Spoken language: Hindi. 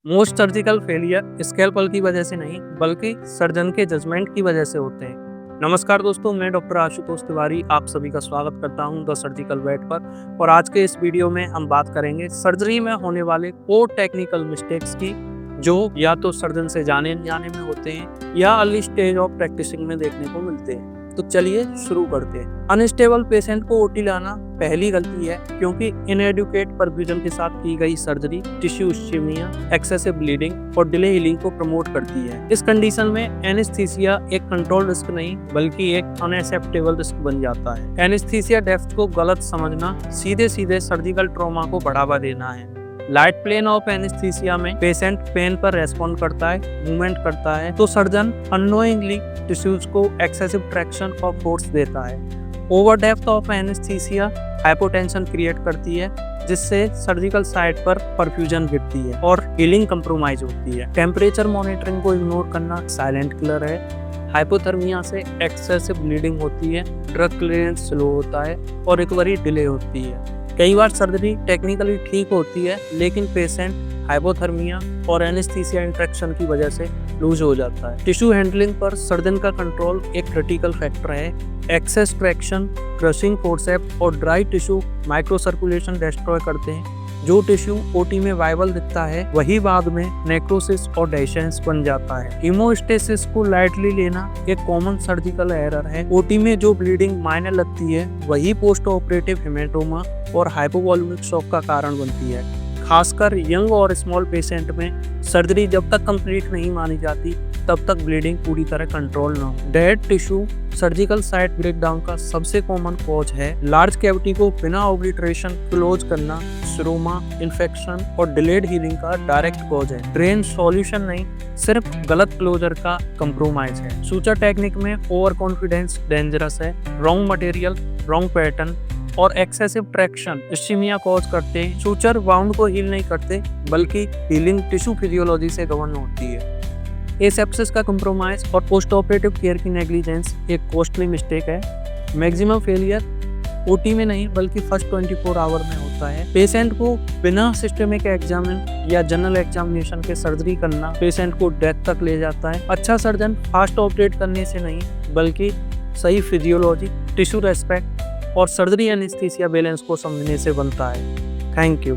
मोस्ट सर्जिकल फेलियर स्कैल्पल की वजह से नहीं बल्कि सर्जन के जजमेंट की वजह से होते हैं। नमस्कार दोस्तों, मैं डॉक्टर आशुतोष तिवारी आप सभी का स्वागत करता हूं द सर्जिकल वेट पर। और आज के इस वीडियो में हम बात करेंगे सर्जरी में होने वाले 4 टेक्निकल मिस्टेक्स की, जो या तो सर्जन से जाने अनजाने में होते हैं या अर्ली स्टेज ऑफ प्रैक्टिसिंग में देखने को मिलते हैं। तो चलिए शुरू करते हैं। अनस्टेबल पेशेंट को ओटी लाना पहली गलती है, क्योंकि इनएडुकेट परफ्यूजन के साथ की गई surgery tissue ischaemia, excessive bleeding और डिले हीलिंग को प्रमोट करती है। इस कंडीशन में एनेस्थीसिया एक कंट्रोल रिस्क नहीं बल्कि एक अनएक्सेप्टेबल रिस्क बन जाता है। एनेस्थीसिया डेप्थ को गलत समझना सीधे सीधे सर्जिकल ट्रॉमा को बढ़ावा देना है। लाइट प्लेन ऑफ एनेस्थीसिया में पेशेंट पेन पर रेस्पॉन्ड करता है, मूवमेंट करता है, तो सर्जन अननोइंगली टिश्यूज को एक्सेसिव ट्रैक्शन और फोर्स देता है। Over depth of anaesthesia hypotension create करती है, जिससे सर्जिकल साइट पर परफ्यूजन गिरती है और हीलिंग कंप्रोमाइज होती है। टेम्परेचर मॉनिटरिंग को इग्नोर करना साइलेंट किलर है। हाइपोथर्मिया से एक्सेसिव ब्लीडिंग होती है, ड्रग क्लियरेंस स्लो होता है और रिकवरी डिले होती है। कई बार सर्जरी टेक्निकली ठीक होती है, लेकिन पेशेंट हाइपोथर्मिया और एनेस्थीसिया इंट्रैक्शन की वजह से लूज हो जाता है। टिश्यू हैंडलिंग पर सर्जन का कंट्रोल एक क्रिटिकल फैक्टर है। एक्सेस ट्रैक्शन, क्रशिंग फोर्सेप्स और dry tissue micro circulation destroy करते हैं। जो टिश्यू ओटी में वाइबल दिखता है वही बाद में नेक्रोसिस और डेशेंस बन जाता है। हीमोस्टेसिस को लाइटली लेना एक कॉमन सर्जिकल एरर है। ओटी में जो ब्लीडिंग माइनर लगती है वही पोस्ट ऑपरेटिव हेमेटोमा और हाइपोवॉल्यूमिक शॉक का कारण बनती है। खासकर यंग और स्मॉल पेशेंट में सर्जरी जब तक कंप्लीट नहीं मानी जाती तब तक ब्लीडिंग पूरी तरह कंट्रोल ना हो। Dead tissue surgical site breakdown का सबसे कॉमन कॉज है। लार्ज कैविटी को बिना ऑब्लिटरेशन क्लोज करना स्ट्रोमा, इन्फेक्शन और डिलेड हीलिंग का डायरेक्ट कॉज है। ड्रेन सॉल्यूशन नहीं, सिर्फ गलत क्लोजर का कंप्रोमाइज है। सूचर टेक्निक में ओवर कॉन्फिडेंस डेंजरस है। रॉन्ग मटेरियल, रॉन्ग पैटर्न और एक्सेसिव ट्रैक्शन इस्चेमिया कॉज करते हैं। सूचर वाउंड को हील नहीं करते बल्कि हीलिंग टिश्यू फिजियोलॉजी से गवर्न होती है। एसेप्सिस का कंप्रोमाइज और पोस्ट ऑपरेटिव केयर की नेग्लिजेंस एक कॉस्टली मिस्टेक है। मैक्सिमम फेलियर ओटी में नहीं बल्कि फर्स्ट 24 आवर में होता है। पेशेंट को बिना सिस्टमिक एग्जामिन या जनरल एग्जामिनेशन के सर्जरी करना पेशेंट को डेथ तक ले जाता है। अच्छा सर्जन फास्ट ऑपरेट करने से नहीं बल्कि सही फिजियोलॉजी, टिश्यू रेस्पेक्ट और सर्जरी एनेस्थीसिया बैलेंस को समझने से बनता है। Thank you.